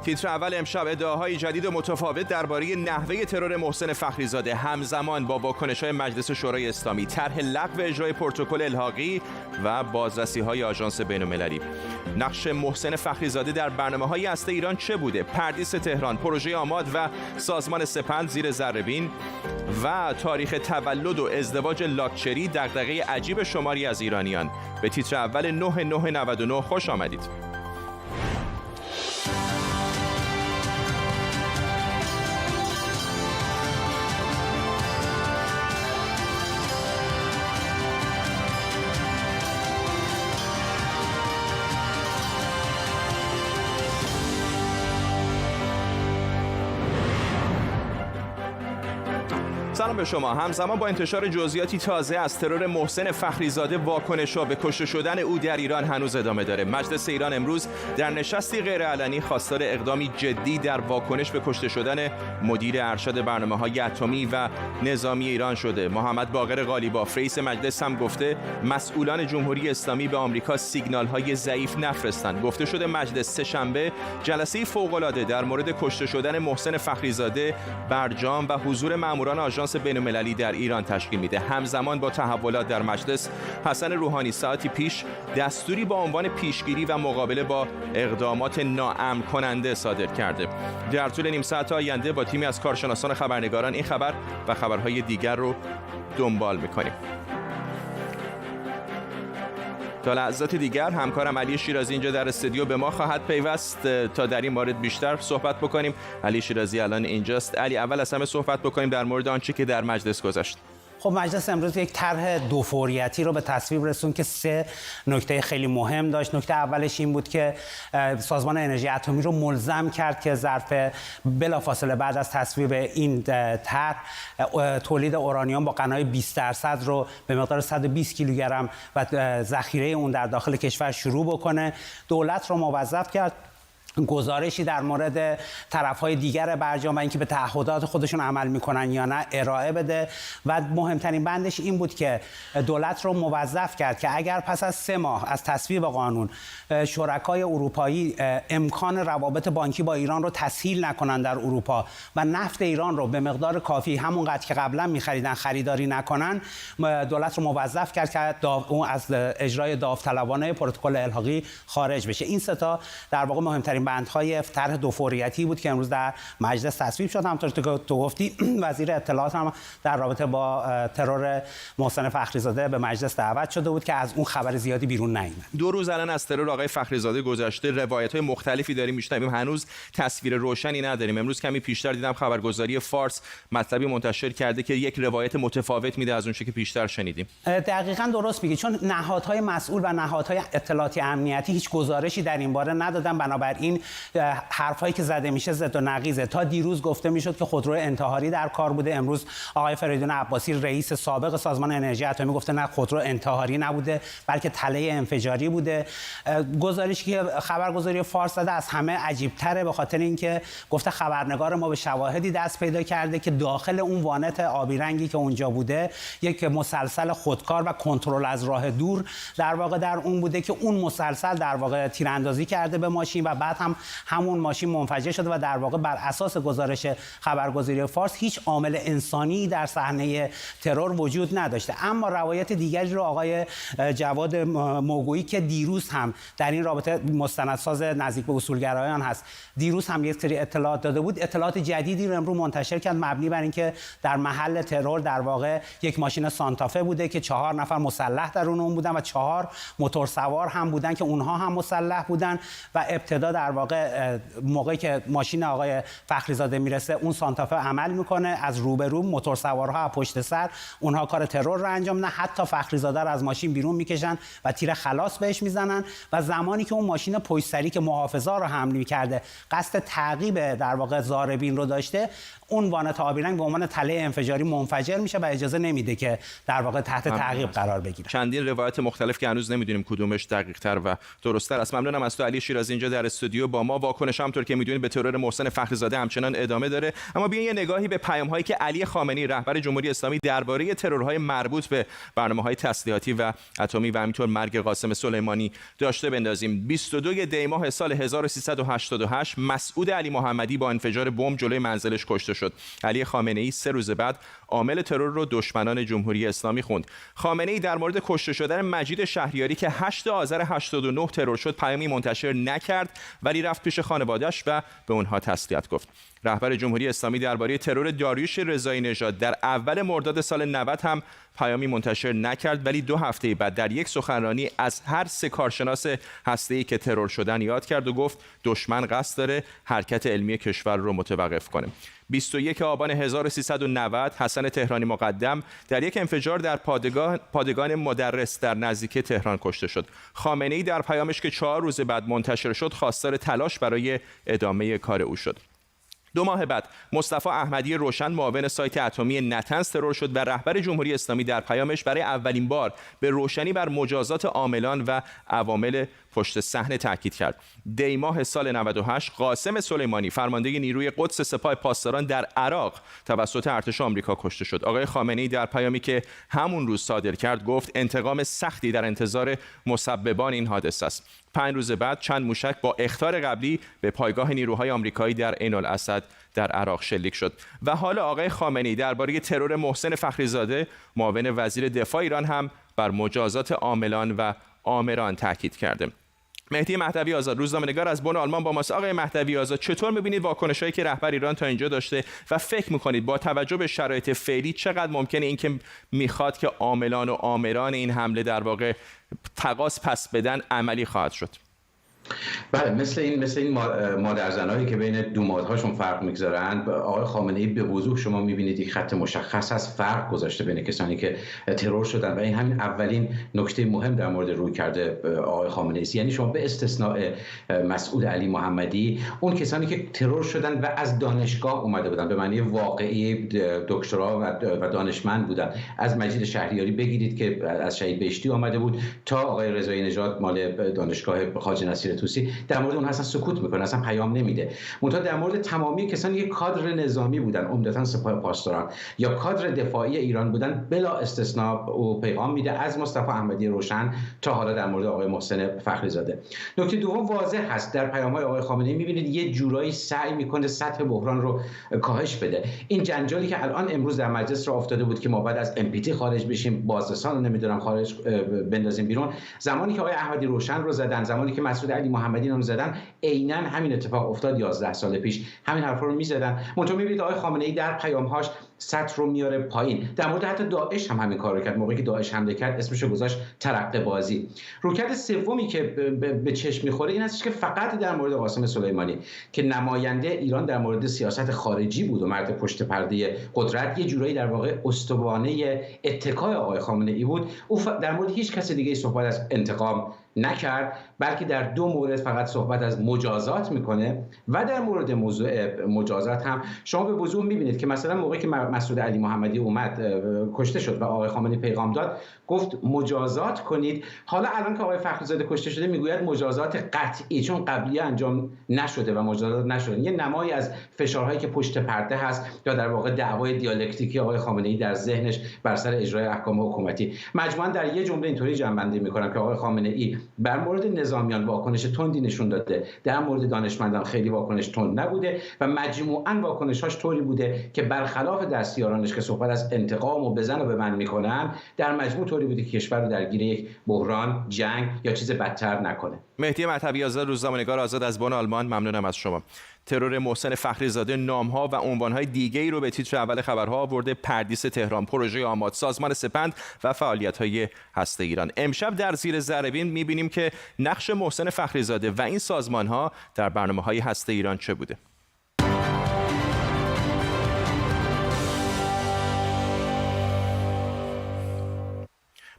تیتر اول امشب: ادعاهای جدید و متفاوت درباره نحوه ترور محسن فخریزاده همزمان با واکنش‌های مجلس شورای اسلامی، طرح لغو اجرای پروتکل الحاقی و بازرسی‌های آژانس بین‌المللی. نقش محسن فخریزاده در برنامه‌های هسته ایران چه بوده؟ پردیس تهران، پروژه آماد و سازمان سپند زیر ذره‌بین و تاریخ تولد و ازدواج لاکچری دغدغه عجیب شماری از ایرانیان. به تیتر اول 9/9/99 خوش آمدید. سلام به شما. همزمان با انتشار جزئیاتی تازه از ترور محسن فخریزاده، واکنش‌ها به کشته شدن او در ایران هنوز ادامه داره. مجلس ایران امروز در نشستی غیرعلنی خواستار اقدامی جدی در واکنش به کشته شدن مدیر ارشد برنامه‌های اتمی و نظامی ایران شده. محمد باقر قالیباف رئیس مجلس هم گفته مسئولان جمهوری اسلامی به آمریکا سیگنال‌های ضعیف نفرستند. گفته شده مجلس سه‌شنبه جلسه فوق‌العاده در مورد کشته شدن محسن فخریزاده برجام و حضور ماموران آژانس بین‌المللی در ایران تشکیل میده. همزمان با تحولات در مجلس، حسن روحانی ساعتی پیش دستوری با عنوان پیشگیری و مقابله با اقدامات ناامن کننده صادر کرده. در طول نیم ساعت آینده با تیمی از کارشناسان خبرنگاران این خبر و خبرهای دیگر رو دنبال میکنیم. تا لحظات دیگر همکارم علی شیرازی اینجا در استودیو به ما خواهد پیوست تا در این مورد بیشتر صحبت بکنیم. علی شیرازی الان اینجاست. علی، اول از همه صحبت بکنیم در مورد آنچه که در مجلس گذشت. خب مجلس امروز یک طرح دوفوریتی رو به تصویب رسوند که 3 نکته خیلی مهم داشت. نکته اولش این بود که سازمان انرژی اتمی رو ملزم کرد که ظرف بلافاصله بعد از تصویب این طرح تولید اورانیوم با غنای 20% رو به مقدار 120 کیلوگرم و ذخیره اون در داخل کشور شروع بکنه. دولت رو موظف کرد گزارشی در مورد طرف‌های دیگر برجام و اینکه به تعهدات خودشون عمل میکنن یا نه ارائه بده و مهمترین بندش این بود که دولت رو موظف کرد که اگر پس از 3 ماه از تصویب قانون شرکای اروپایی امکان روابط بانکی با ایران رو تسهیل نکنن در اروپا و نفت ایران رو به مقدار کافی همونقدر که قبلا می‌خریدن خریداری نکنن، دولت رو موظف کرد که اون از اجرای داوطلبانه پروتکل الحاقی خارج بشه. این 3 تا در واقع مهمترین بندهای طرح دوفوریتی بود که امروز در مجلس تصویب شد. همونطور که تو گفتی وزیر اطلاعات هم در رابطه با ترور محسن فخریزاده به مجلس دعوت شده بود که از اون خبر زیادی بیرون نیامد. 2 روز الان از ترور آقای فخریزاده گذشته، روایت‌های مختلفی داریم میشنویم، هنوز تصویر روشنی نداریم. امروز کمی پیشتر دیدم خبرگزاری فارس مطلبی منتشر کرده که یک روایت متفاوت میده از اون چیزی که پیشتر شنیدیم. دقیقاً درست میگی، چون نهادهای مسئول و نهادهای اطلاعاتی امنیتی هیچ گزارشی در این باره ندادن. بنابراین حرفایی که زده میشه ضد و نقیضه. تا دیروز گفته میشد که خودرو انتحاری در کار بوده، امروز آقای فریدون عباسی رئیس سابق سازمان انرژی اتمی گفته نه، خودرو انتحاری نبوده بلکه تله انفجاری بوده. گزارشی که خبرگزاری فارس داده از همه عجیب‌تره، به خاطر اینکه گفته خبرنگار ما به شواهدی دست پیدا کرده که داخل اون وانت آبی رنگی که اونجا بوده یک مسلسل خودکار و کنترل از راه دور در واقع در اون بوده که اون مسلسل در واقع تیراندازی کرده به ماشین و بعد هم همون ماشین منفجر شده و در واقع بر اساس گزارش خبرگزاری فارس هیچ عامل انسانی در صحنه ترور وجود نداشته. اما روایت دیگری رو آقای جواد موگویی که دیروز هم در این رابطه مستندساز نزدیک به اصولگرایان هست، دیروز هم یک سری اطلاعات داده بود، اطلاعات جدیدی رو امروز منتشر کرد مبنی بر اینکه در محل ترور در واقع یک ماشین سانتافه بوده که 4 نفر مسلح در اون بودن و 4 موتورسوار هم بودن که اونها هم مسلح بودن و ابتدا در واقع موقعی که ماشین آقای فخریزاده میرسه اون سانتافه عمل میکنه، از روبرو موتورسوارها پشت سر اونها کار ترور رو انجام نه، حتی فخریزاده رو از ماشین بیرون میکشن و تیر خلاص بهش میزنن و زمانی که اون ماشین پشت سری که محافظا رو حمل میکرده قصد تعقیب در واقع ضاربین رو داشته، اون وانت آبی رنگ به عنوان تله انفجاری منفجر میشه و اجازه نمیده که در واقع تحت تعقیب قرار بگیره. چندین روایت مختلف که هنوز نمیدونیم کدومش دقیق‌تر و درست‌تر است. ممنونم از تو علی شیرازی اینجا در استودیو. استودیو با ما. واکنش همونطور که میدونید به ترور محسن فخریزاده همچنان ادامه داره، اما بیاین یه نگاهی به پیام‌هایی که علی خامنه‌ای رهبر جمهوری اسلامی درباره ترورهای مربوط به برنامه‌های تسلیحاتی و اتمی و همینطور مرگ قاسم سلیمانی داشته بندازیم. 22 دی ماه سال 1388 مسعود علی محمدی با انفجار بمب جلوی منزلش کشته شد. علی خامنه‌ای 3 روز بعد عامل ترور رو دشمنان جمهوری اسلامی خوند. خامنه‌ای در مورد کشته شدن مجید شهریاری که 8 آذر 89 ترور شد پیامی منتشر نکرد، ولی رفت پیش خانواده‌اش و به اونها تسلیت گفت. رهبر جمهوری اسلامی درباره ترور داریوش رضایی نژاد در اول مرداد سال 90 هم پیامی منتشر نکرد، ولی 2 هفته بعد در یک سخنرانی از هر 3 کارشناس هسته‌ای که ترور شدن یاد کرد و گفت دشمن قصد داره حرکت علمی کشور رو متوقف کنه. 21 آبان 1390 حسن تهرانی مقدم در یک انفجار در پادگان مدرس در نزدیکی تهران کشته شد. خامنه‌ای در پیامش که 4 روز بعد منتشر شد خواستار تلاش برای ادامه کار او شد. 2 ماه بعد مصطفی احمدی روشن معاون سایت اتمی نتنز ترور شد و رهبر جمهوری اسلامی در پیامش برای اولین بار به روشنی بر مجازات عاملان و عوامل پشت صحنه تاکید کرد. دی ماه سال 98 قاسم سلیمانی فرمانده نیروی قدس سپاه پاسداران در عراق توسط ارتش آمریکا کشته شد. آقای خامنه‌ای در پیامی که همون روز صادر کرد گفت انتقام سختی در انتظار مسببان این حادثه است. 5 روز بعد چند موشک با اخطار قبلی به پایگاه نیروهای آمریکایی در عین الاسد در عراق شلیک شد. و حالا آقای خامنه‌ای درباره ترور محسن فخریزاده معاون وزیر دفاع ایران هم بر مجازات عاملان و آمران تاکید کرده. مهدی مهدوی آزاد، روزنامه‌نگار از بن آلمان با ماست. آقای مهدوی آزاد، چطور می‌بینید واکنش‌هایی که رهبر ایران تا اینجا داشته و فکر می‌کنید با توجه به شرایط فعلی چقدر ممکنه این که می‌خواد که عاملان و آمران این حمله در واقع تقاص پس بدن عملی خواهد شد؟ بله، مثل این مادرزنایی که بین دومادهاشون فرق میگذارند، آقای خامنه‌ای به وضوح شما میبینید یک خط مشخص از فرق گذاشته بین کسانی که ترور شدن و این همین اولین نکته مهم در مورد روی کرده آقای خامنه‌ای است. یعنی شما به استثناء مسعود علی محمدی اون کسانی که ترور شدن و از دانشگاه اومده بودن به معنی واقعی دکترا و دانشمند بودن، از مجید شهریاری بگیرید که از شهید بهشتی اومده بود تا آقای رضایی نژاد مال دانشگاه خواجه نصیر طوسی، در مورد اون اصلا سکوت میکنه، اصلا پیام نمیده. منتها در مورد تمامی کسانی که کادر نظامی بودن، عمدتاً سپاه پاسداران یا کادر دفاعی ایران بودن، بلا استثناء او پیغام میده، از مصطفی احمدی روشن تا حالا در مورد آقای محسن فخریزاده. نکته دوم واضح هست در پیام‌های آقای خامنه‌ای، میبینید یه جورایی سعی میکنه سطح بحران رو کاهش بده. این جنجالی که الان امروز در مجلس را افتاده بود که ما بعد از MPT خارج بشیم، بازرسان رو نمیدونم خارج بندازیم بیرون، زمانی که آقای احمدی روشن رو زدن، زمانی که مسعود علی محمدی رو زدن، عیناً همین اتفاق افتاد 11 سال پیش، همین حرفا رو میزدن. منتها میبینید آقای خامنه‌ای در پیام‌هاش سطح رو میاره پایین. در مورد حتی داعش هم همین کارو کرد. موقعی که داعش حمله کرد اسمشو گذاشت ترقه بازی. رویکرد سومی که به چشم میخوره این هستش که فقط در مورد قاسم سلیمانی که نماینده ایران در مورد سیاست خارجی بود و مرد پشت پرده قدرت، یه جورایی در واقع استوانه اتکای آقای خامنه‌ای بود، او در مورد هیچ کس دیگه صحبت از انتقام نکرد، بلکه در 2 مورد فقط صحبت از مجازات میکنه. و در مورد موضوع مجازات هم شما به وضوح میبینید که مثلا موقعی که مسعود علی محمدی اومد کشته شد و آقای خامنه‌ای پیغام داد، گفت مجازات کنید. حالا الان که آقای فخریزاده کشته شده میگوید مجازات قطعی، چون قبلیه انجام نشده و مجازات نشده. یه نمایی از فشارهایی که پشت پرده هست یا در واقع دعوای دیالکتیکی آقای خامنه‌ای در ذهنش بر سر اجرای احکام حکومتی. مجموعاً در یه جمله اینطوری جمع‌بندی می‌کنم که آقای خامنه‌ای بر مورد نظامیان واکنش تندی نشون داده، در مورد دانشمندان خیلی واکنش تند نبوده و مجموعاً واکنش‌هاش طوری بوده که برخلاف دستیارانش که صحبت از انتقام و بزن و ببند می‌کنن، در مجموع طوری بوده که کشور رو درگیر یک بحران، جنگ یا چیز بدتر نکنه. مهدی مهدوی آزاد، روزنامه‌نگار آزاد از بن آلمان، ممنونم از شما. ترور محسن فخریزاده نام‌ها و عنوان‌های دیگه‌ای رو به تیتر اول خبرها آورده: پردیس تهران، پروژه آماد، سازمان سپند و فعالیت‌های هسته ایران. امشب در زیر ذره‌بین می‌بینیم که نقش محسن فخریزاده و این سازمان‌ها در برنامه‌های هسته ایران چه بوده.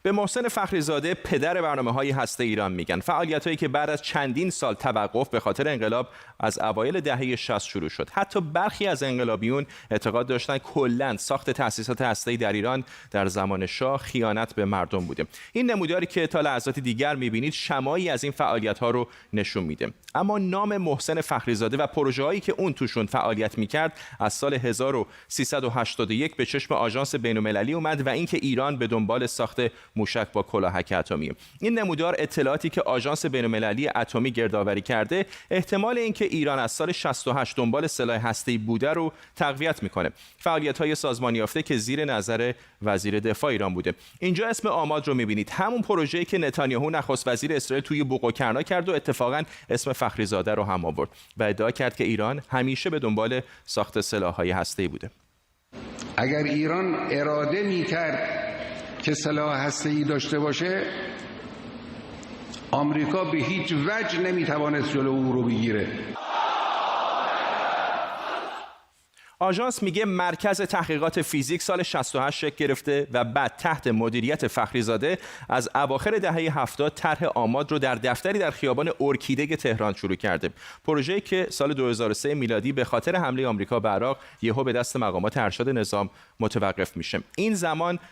به محسن فخریزاده پدر برنامه‌های هسته ایران میگن. فعالیتایی که بعد از چندین سال توقف به خاطر انقلاب از اوایل دهه 60 شروع شد. حتی برخی از انقلابیون اعتقاد داشتن کلاً ساخت تأسیسات هسته‌ای در ایران در زمان شاه خیانت به مردم بوده. این نموداری که تا لحظات دیگر می‌بینید شمایی از این فعالیت‌ها رو نشون میده. اما نام محسن فخریزاده و پروژه‌هایی که اون توشون فعالیت می‌کرد از سال 1381 به چشم آژانس بین‌المللی اومد و اینکه ایران به دنبال ساخت موشک با کلاهک اتمی. این نمودار اطلاعاتی که آژانس بین‌المللی اتمی گردآوری کرده احتمال اینکه ایران از سال 68 دنبال سلاح هسته‌ای بوده رو تقویت میکنه. فعالیت‌های سازمان یافته که زیر نظر وزیر دفاع ایران بوده. اینجا اسم آماد رو می‌بینید، همون پروژه‌ای که نتانیاهو نخست وزیر اسرائیل توی بوق و کرنا کرد و اتفاقاً اسم فخریزاده رو هم آورد و ادعا کرد که ایران همیشه به دنبال ساخت سلاح‌های هسته‌ای بوده. اگر ایران اراده می‌کرد که سلاح هسته‌ای داشته باشه، آمریکا به هیچ وجه نمی‌توانست جلو او رو بگیره. آژانس میگه مرکز تحقیقات فیزیک سال 68 شکل گرفته و بعد تحت مدیریت فخریزاده از اواخر دهه 70 طرح آماد رو در دفتری در خیابان ارکیده تهران شروع کرده. پروژه‌ای که سال 2003 میلادی به خاطر حمله آمریکا به عراق یهو به دست مقامات ارشد نظام متوقف میشه. این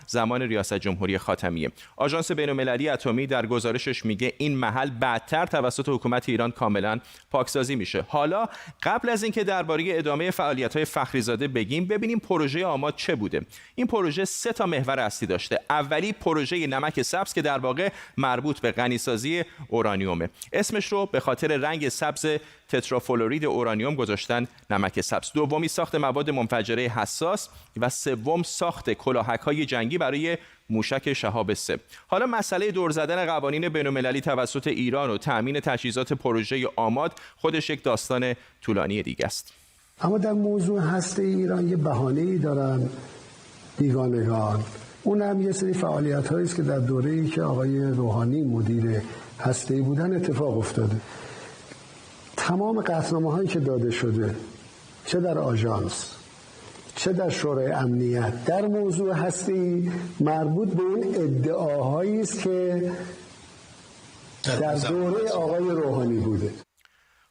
زمان ریاست جمهوری خاتمیه. آژانس بین‌المللی اتمی در گزارشش میگه این محل بعدتر توسط حکومت ایران کاملا پاکسازی میشه. حالا قبل از اینکه درباره ادامه فعالیت‌های فخریزاده بگیم، ببینیم پروژه آماد چه بوده. این پروژه 3 تا محور اصلی داشته. اولی پروژه نمک سبز که در واقع مربوط به غنیسازی اورانیومه. اسمش رو به خاطر رنگ سبز تترافلورید اورانیوم گذاشتن نمک سبز. دومی ساخت مواد منفجره حساس و سوم ساخت کلاهک‌های جنگی برای موشک شهاب 3. حالا مسئله دور زدن قوانین بین‌المللی توسط ایران و تأمین تجهیزات پروژه آماد خودش یک داستان طولانی دیگه است. اما در موضوع هسته ایران یه بهانه‌ای دارن بیگانگان. اون هم یه سری فعالیت‌هایی است که در دوره‌ای که آقای روحانی مدیر هسته‌ای بودن اتفاق افتاده. تمام قطعنامه‌هایی که داده شده، چه در آژانس چه در شورای امنیت در موضوع هسته‌ای، مربوط به اون ادعاهایی است که در دوره آقای روحانی بوده.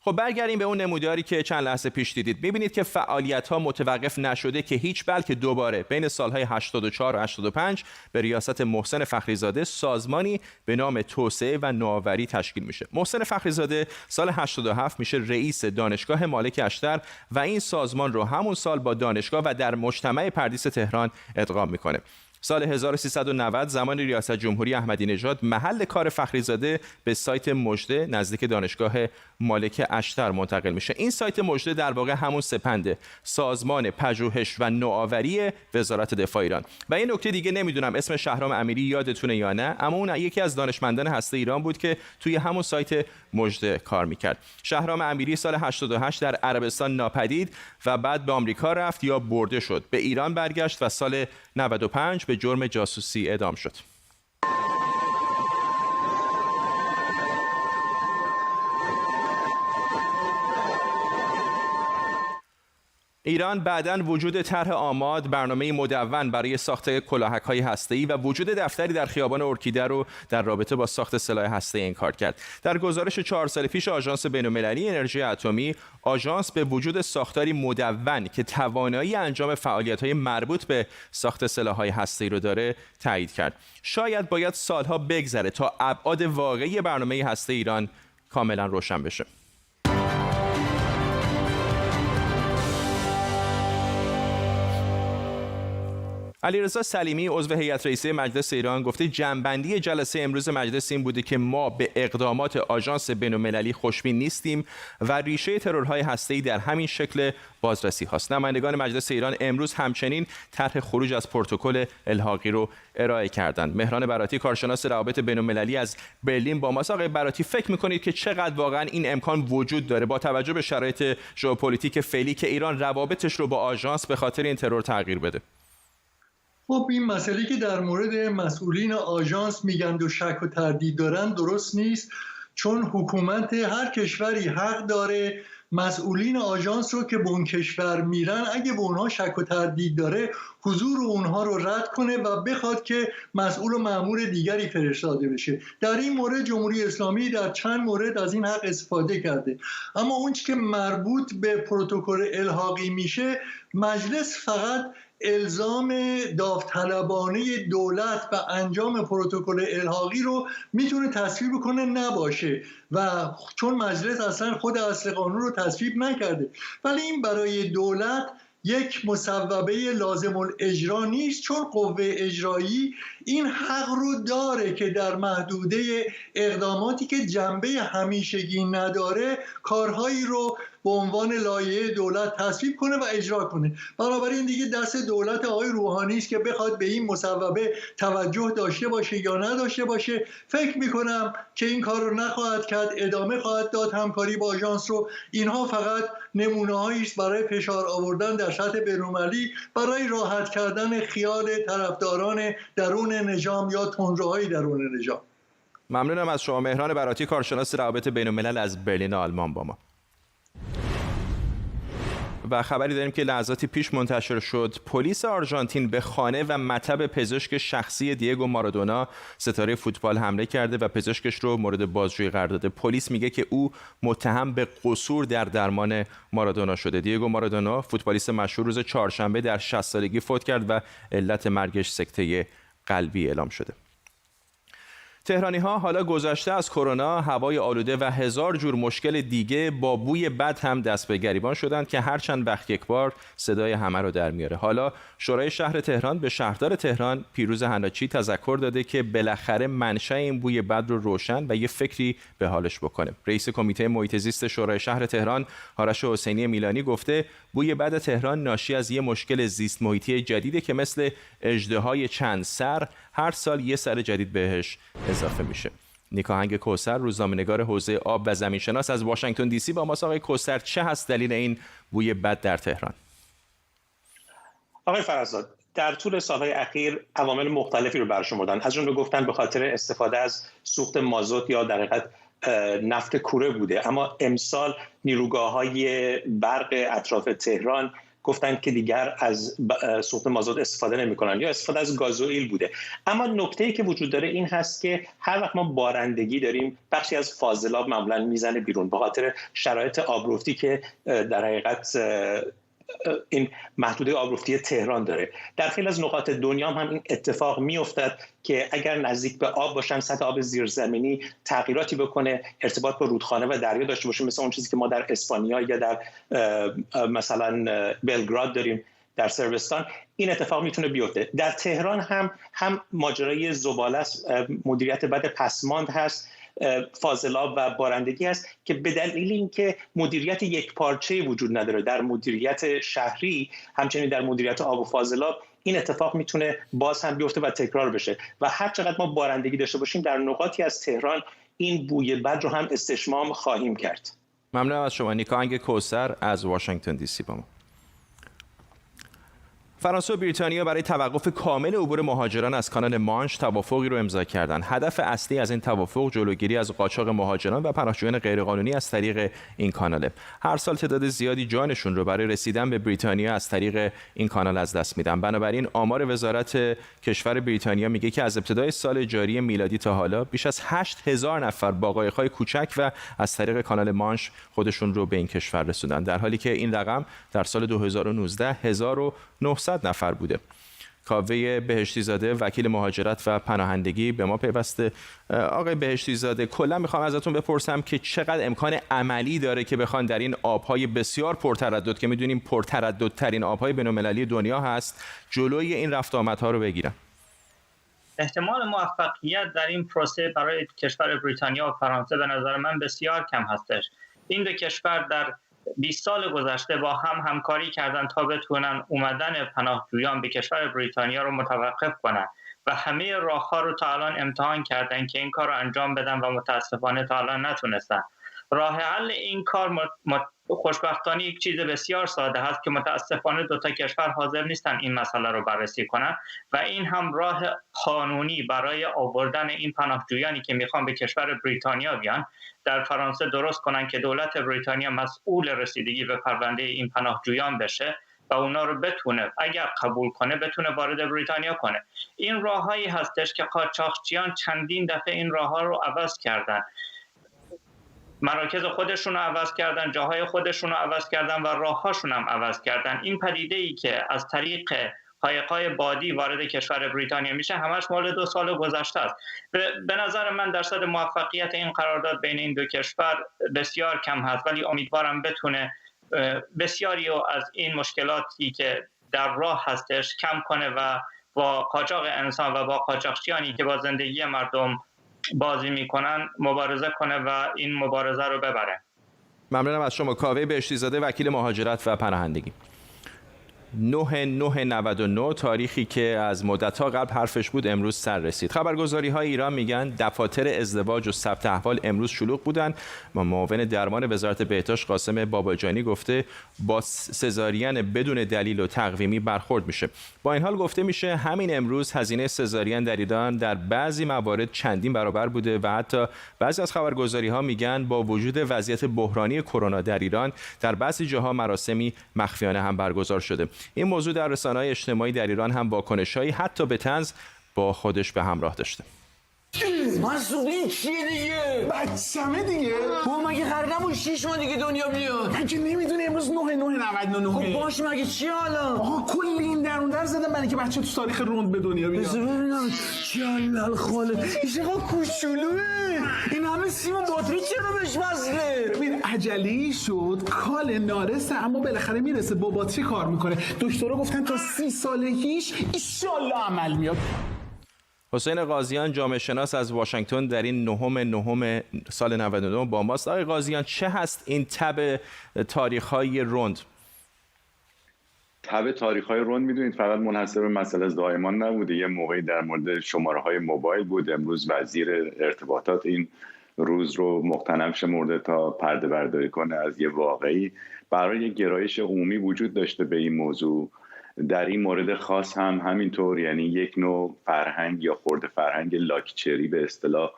خب برگردیم به اون نموداری که چند لحظه پیش دیدید. می‌بینید که فعالیت‌ها متوقف نشده که هیچ، بلکه دوباره بین سال‌های 84 و 85 به ریاست محسن فخریزاده سازمانی به نام توسعه و نوآوری تشکیل میشه. محسن فخریزاده سال 87 میشه رئیس دانشگاه مالک اشتر و این سازمان رو همون سال با دانشگاه و در مجتمع پردیس تهران ادغام میکنه. سال 1390 زمان ریاست جمهوری احمدی نژاد محل کار فخریزاده به سایت مژده نزدیک دانشگاه مالک اشتر منتقل میشه. این سایت مژده در واقع همون سپنده، سازمان پژوهش و نوآوری وزارت دفاع ایران. و این نکته دیگه نمیدونم اسم شهرام امیری یادتونه یا نه، اما اون یکی از دانشمندان هسته ایران بود که توی همون سایت مژده کار میکرد. شهرام امیری سال 88 در عربستان ناپدید و بعد به آمریکا رفت یا برده شد. به ایران برگشت و سال 95 به جرم جاسوسی اعدام شد. ایران بعداً وجود طرح آماد، برنامه مدون برای ساخت کلاهک‌های هسته‌ای و وجود دفتری در خیابان ارکیده رو در رابطه با ساخت سلاح هسته‌ای انکار کرد. در گزارش 4 سال پیش آژانس بین‌المللی انرژی اتمی، آژانس به وجود ساختاری مدون که توانایی انجام فعالیت‌های مربوط به ساخت سلاح‌های هسته‌ای رو داره تایید کرد. شاید باید سالها بگذره تا ابعاد واقعی برنامه هسته ایران کاملاً روشن بشه. علیرضا سلیمی عضو هیئت رئیسه مجلس ایران گفته جنبندی جلسه امروز مجلس این بوده که ما به اقدامات آژانس بین‌المللی خوشبین نیستیم و ریشه ترورهای هسته‌ای در همین شکل بازرسی هاست. نمایندگان مجلس ایران امروز همچنین طرح خروج از پروتکل الحاقی رو ارائه کردند. مهران براتی کارشناس روابط بین‌المللی از برلین با ماست. آقای براتی، فکر می‌کنید که چقدر واقعا این امکان وجود داره با توجه به شرایط ژئوپلیتیک فعلی که ایران روابطش رو با آژانس به خاطر این ترور تغییر بده؟ خب این مسئله که در مورد مسئولین آژانس میگن و شک و تردید دارن درست نیست، چون حکومت هر کشوری حق داره مسئولین آژانس رو که به اون کشور میرن اگه به اونها شک و تردید داره حضور اونها رو رد کنه و بخواد که مسئول و مأمور دیگری فرستاده بشه. در این مورد جمهوری اسلامی در چند مورد از این حق استفاده کرده. اما اون چیزی که مربوط به پروتکل الحاقی میشه، مجلس فقط الزام داوطلبانه دولت و انجام پروتکل الحاقی رو میتونه تصویب کنه نباشه و چون مجلس اصلا خود اصل قانون رو تصویب نکرده، ولی این برای دولت یک مصوبه لازم الاجرا نیست، چون قوه اجرایی این حق رو داره که در محدوده اقداماتی که جنبه همیشگی نداره کارهایی رو به عنوان لایحه دولت تصویب کنه و اجرا کنه. بنابراین دیگه دست دولت آقای روحانی است که بخواد به این مصوبه توجه داشته باشه یا نداشته باشه. فکر میکنم که این کار رو نخواهد کرد، ادامه خواهد داد همکاری با آژانس رو. اینها فقط نمونه‌هایی است برای فشار آوردن در سطح بین‌المللی، برای راحت کردن خیال طرفداران درون نظام یا تندروهای درون نظام. ممنونم از شما. مهران براتی، کارشناس روابط بین‌الملل از برلین آلمان با ما. و خبری داریم که لحظاتی پیش منتشر شد پلیس آرژانتین به خانه و مطب پزشک شخصی دیگو مارادونا ستاره فوتبال حمله کرده و پزشکش رو مورد بازجویی قرار داده. پلیس میگه که او متهم به قصور در درمان مارادونا شده. دیگو مارادونا فوتبالیست مشهور روز چهارشنبه در 60 سالگی فوت کرد و علت مرگش سکته قلبی اعلام شده. تهرانی‌ها حالا گذشته از کرونا، هوای آلوده و هزار جور مشکل دیگه با بوی بد هم دست به گریبان شدند که هر چند وقت یک بار صدای همه رو در میاره. حالا شورای شهر تهران به شهردار تهران پیروز حناچی تذکر داده که بالاخره منشأ این بوی بد رو روشن و یه فکری به حالش بکنه. رئیس کمیته محیط زیست شورای شهر تهران آرش حسینی میلانی گفته بوی بد تهران ناشی از یه مشکل زیست محیطی جدیده که مثل اژدهای چند سر هر سال یه سر جدید بهش اضافه میشه. نیکاهنگ کوثر، روزنامه‌نگار حوزه آب و زمینشناس از واشنگتن دی سی با ماست. آقای کوثر، چه هست دلیل این بوی بد در تهران؟ آقای فرزاد، در طول سالهای اخیر عوامل مختلفی رو برشمردن. از جمله گفتن به خاطر استفاده از سوخت مازوت یا در حقیقت نفت کوره بوده، اما امسال نیروگاه‌های برق اطراف تهران گفتند که دیگر از سوخت مازوت استفاده نمی‌کنن یا استفاده از گازوئیل بوده. اما نکته‌ای که وجود داره این هست که هر وقت ما بارندگی داریم بخشی از فاضلاب معمولاً میزنه بیرون به خاطر شرایط آبرفتی که در حقیقت این محدوده آبرفتی تهران داره. در خیلی از نقاط دنیا هم این اتفاق میافتد که اگر نزدیک به آب باشن سطح آب زیرزمینی تغییراتی بکنه، ارتباط با رودخانه و دریا داشته باشه، مثل اون چیزی که ما در اسپانیا یا در مثلا بلگراد داریم در صربستان، این اتفاق میتونه بیفته. در تهران هم ماجرای زباله است، مدیریت بد پسماند هست، فاضلاب و بارندگی هست که به دلیل اینکه مدیریت یکپارچه‌ای وجود نداره در مدیریت شهری، همچنین در مدیریت آب و فاضلاب، این اتفاق میتونه باز هم بیفته و تکرار بشه و هر چقدر ما بارندگی داشته باشیم در نقاطی از تهران این بوی بد رو هم استشمام خواهیم کرد. ممنونم از شما. نیکاهنگ کوثر از واشنگتن دی سی با ما. فرانسه و بریتانیا برای توقف کامل عبور مهاجران از کانال مانش توافقی رو امضا کردند. هدف اصلی از این توافق جلوگیری از قاچاق مهاجران و پناهجویان غیرقانونی از طریق این کاناله. هر سال تعداد زیادی جانشون رو برای رسیدن به بریتانیا از طریق این کانال از دست میدن. بنابراین آمار وزارت کشور بریتانیا میگه که از ابتدای سال جاری میلادی تا حالا بیش از 8000 نفر با قایق‌های کوچک و از طریق کانال مانش خودشون رو به این کشور رسوندن، در حالی که این رقم در سال 2019 1900 نفر بوده. کاوه بهشتی زاده، وکیل مهاجرت و پناهندگی به ما پیوسته. آقای بهشتی زاده، کلا میخوام ازتون بپرسم که چقدر امکان عملی داره که بخوان در این آبهای بسیار پرتردد که میدونیم پرترددترین آبهای بین‌المللی دنیا هست جلوی این رفت آمدها رو بگیرن؟ احتمال موفقیت در این پروسه برای کشور بریتانیا و فرانسه به نظر من بسیار کم هستش. این دو کشور در 20 سال گذشته با هم همکاری کردن تا بتونن اومدن پناهجویان به کشور بریتانیا رو متوقف کنن و همه راه‌ها رو تا الان امتحان کردن که این کار رو انجام بدن و متاسفانه تا الان نتونستن. راه حل این کار خوشبختانه یک چیز بسیار ساده هست که متاسفانه دو تا کشور حاضر نیستن این مسئله رو بررسی کنن و این هم راه قانونی برای آوردن این پناهجویانی که میخوان به کشور بریتانیا بیان در فرانسه درست کنن که دولت بریتانیا مسئول رسیدگی به پرونده این پناهجویان بشه و اونا رو بتونه اگر قبول کنه بتونه وارد بریتانیا کنه. این راههایی هستش که قاچاقچیان چندین دفعه این راهها رو عوض کردن، مراکز خودشون رو عوض کردن، جاهای خودشون رو عوض کردن و راههاشون هم عوض کردن. این پدیده‌ای که از طریق قایق‌های بادی وارد کشور بریتانیا میشه همش مال 2 سال گذشته است. به نظر من درصد موفقیت این قرارداد بین این دو کشور بسیار کم هست، ولی امیدوارم بتونه بسیاری از این مشکلاتی که در راه هستش کم کنه و با قاچاق انسان و با قاچاقچیانی که با زندگی مردم بازی میکنن مبارزه کنه و این مبارزه رو ببره. ممنونم از شما. کاوه بهشتی زاده، وکیل مهاجرت و پناهندگی. 9/9/99 تاریخی که از مدت‌ها قبل حرفش بود امروز سر رسید. خبرگزاری‌های ایران میگن دفاتر ازدواج و ثبت احوال امروز شلوغ بودن. معاون درمان وزارت بهداشت قاسم باباجانی گفته با سزارین بدون دلیل و تقویمی برخورد میشه. با این حال گفته میشه همین امروز هزینه سزارین در ایران در بعضی موارد چندین برابر بوده و حتی بعضی از خبرگزاری‌ها میگن با وجود وضعیت بحرانی کرونا در ایران در بعضی جاها مراسمی مخفیانه هم برگزار شده. این موضوع در رسانه‌های اجتماعی در ایران هم واکنش‌هایی حتی به طنز با خودش به همراه داشته. مسعود این چیه دیگه؟ بچمه دیگه؟ با مگه قرار نبود 6 ماه دیگه دنیا بیاد؟ من که نمیدونی امروز 9/9/99. خب باشه مگه چی حالا؟ آقا کلی این در اون در زدم برای که بچه تو تاریخ روند به دنیا بیاد. بذار ببینم جلال خاله این چقدر کوچولوه. این همه سیم و باتری چرا بهش وصله؟ ببین عجلی شد کال نارسه اما بالاخره میرسه با باتری کار میکنه. دکترها گفتن تا 30 سالگیش ان عمل میاد. حسین قاضیان جامعه شناس از واشنگتن در این 9/9 سال 99 با ماست. آقای قاضیان چه هست این تب تاریخ‌های روند؟ تب تاریخ‌های روند میدونید فقط منحصر به مسئله دائمان نبوده. یه موقعی در مورد شماره‌های موبایل بود. امروز وزیر ارتباطات این روز رو مقتنم شمرده تا پرده برداری کنه از یه واقعی. برای گرایش عمومی وجود داشته به این موضوع. در این مورد خاص هم همینطور، یعنی یک نوع فرهنگ یا خرد فرهنگ لاکچری به اصطلاح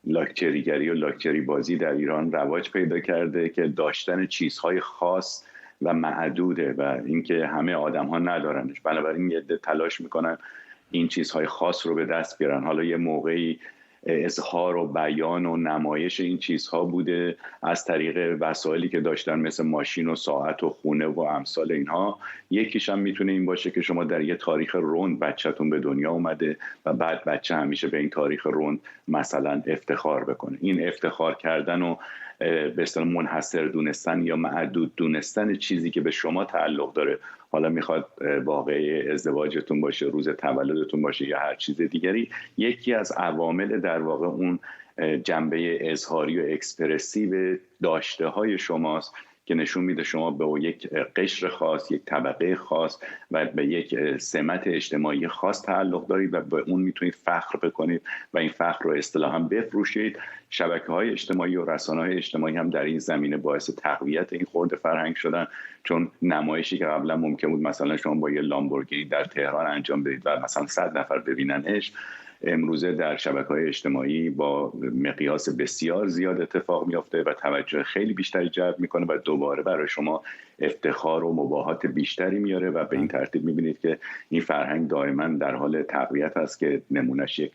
لاکچریگری و لاکچری بازی در ایران رواج پیدا کرده که داشتن چیزهای خاص و معدوده و اینکه همه آدم‌ها ندارنش. بنابراین یه عده تلاش میکنن این چیزهای خاص رو به دست بیارن. حالا یه موقعی اظهار و بیان و نمایش این چیزها بوده از طریق وسایلی که داشتن مثل ماشین و ساعت و خونه و امثال اینها. یکیش هم میتونه این باشه که شما در یه تاریخ روند بچه‌تون به دنیا اومده و بعد بچه همیشه به این تاریخ روند مثلا افتخار بکنه. این افتخار کردن و به اصطلاح منحصر دونستن یا معدود دونستن چیزی که به شما تعلق داره، حالا میخواد واقعه ازدواجتون باشه، روز تولدتون باشه یا هر چیز دیگری، یکی از عوامل در واقع اون جنبه اظهاری و اکسپرسیو داشته های شماست که نشون میده شما به یک قشر خاص، یک طبقه خاص و به یک سمت اجتماعی خاص تعلق دارید و به اون میتونید فخر بکنید و این فخر رو اصطلاحاً بفروشید. شبکه‌های اجتماعی و رسانه‌های اجتماعی هم در این زمینه باعث تقویت این خرد فرهنگ شدن، چون نمایشی که قبلا ممکن بود مثلا شما با یه لامبورگینی در تهران انجام بدید و مثلا 100 نفر ببیننش، امروزه در شبکه‌های اجتماعی با مقیاس بسیار زیاد اتفاق میفته و توجه خیلی بیشتری جلب میکنه و دوباره برای شما افتخار و مباهات بیشتری میاره و به این ترتیب میبینید که این فرهنگ دائما در حال تقویت است که نمونهش یک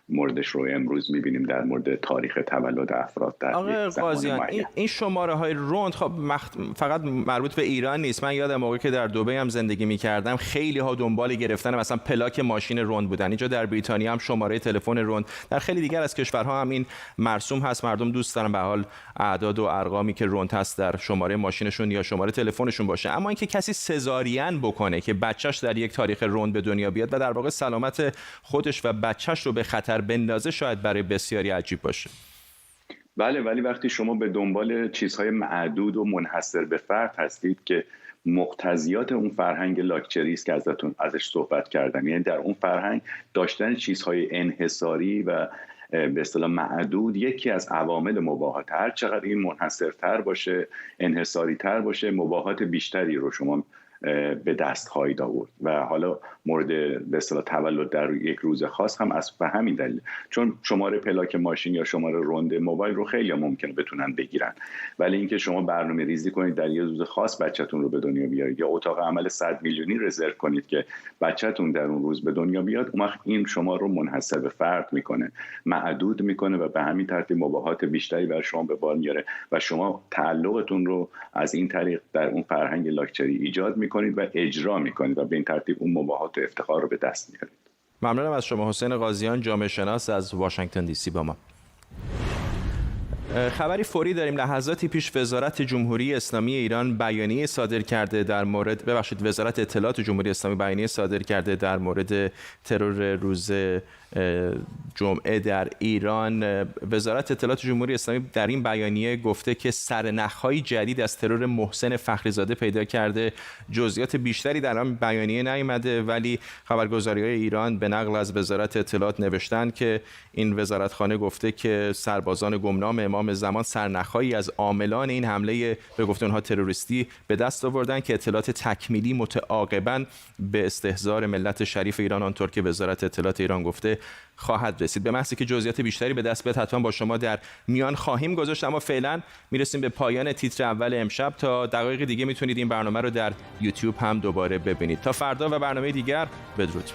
موردش رو امروز میبینیم در مورد تاریخ تولد افراد در آقای قاضیان. این شماره های روند خب فقط مربوط به ایران نیست. من یادم موقعی که در دبی هم زندگی میکردم خیلی ها دنبال گرفتن مثلا پلاک ماشین روند بودن. اینجا در بریتانیا هم شماره تلفن روند، در خیلی دیگر از کشورها هم این مرسوم هست. مردم دوست دارن به حال اعداد و ارقامی که روند هست در شماره ماشینشون یا شماره تلفنشون باشه. اما اینکه کسی سزارین بکنه که بچهش در یک تاریخ روند به دنیا بیاد و در واقع سلامت خودش و بچهش رو به خطر بندازه، شاید برای بسیاری عجیب باشه. بله، ولی وقتی شما به دنبال چیزهای معدود و منحصر به فرد هستید که مقتضیات اون فرهنگ لاکچری است که ازش صحبت کردم، یعنی در اون فرهنگ داشتن چیزهای انحصاری و به اصطلاح معدود یکی از عوامل مباهات. هر چقدر این منحصرتر باشه، انحصاری‌تر باشه، مباهات بیشتری رو شما به دست خواهید آورد و حالا مورد به اصطلاح تولد در یک روز خاص هم از همین دلیل، چون شماره پلاک ماشین یا شماره رند موبایل رو خیلی ممکنه بتونن بگیرن، ولی اینکه شما برنامه ریزی کنید در یه روز خاص بچه‌تون رو به دنیا بیارید یا اتاق عمل 100 میلیونی رزرو کنید که بچه‌تون در اون روز به دنیا بیاد، اون وقت این شما رو منحصر به فرد میکنه، معدود میکنه و به همین ترتیب مباهات بیشتری بر شما به بار میاره و شما تعلقتون رو از این طریق در اون فرهنگ لاکچری ایجاد میکنید و اجرا میکنید و به این ترتیب اون مباهات و افتخار رو به دست میارید. ممنونم از شما حسین قاضیان، جامعه شناس از واشنگتن دی سی با ما. خبری فوری داریم. لحظاتی پیش وزارت جمهوری اسلامی ایران بیانیه صادر کرده در مورد وزارت اطلاعات جمهوری اسلامی بیانیه صادر کرده در مورد ترور روز جمعه در ایران. وزارت اطلاعات جمهوری اسلامی در این بیانیه گفته که سرنخ‌های جدید از ترور محسن فخریزاده پیدا کرده. جزئیات بیشتری در آن بیانیه نیامده، ولی خبرگزاری‌های ایران به نقل از وزارت اطلاعات نوشتند که این وزارتخانه گفته که سربازان گمنام امام زمان سرنخ‌هایی از عاملان این حمله به گفته اونها تروریستی به دست آوردن که اطلاعات تکمیلی متعاقباً به استحضار ملت شریف ایران آنطور که وزارت اطلاعات ایران گفته خواهد رسید. به محضی که جزئیات بیشتری به دست بیاد حتما با شما در میان خواهیم گذاشت، اما فعلا میرسیم به پایان تیتر اول امشب. تا دقایق دیگه میتونید این برنامه رو در یوتیوب هم دوباره ببینید. تا فردا و برنامه دیگر، بدرود.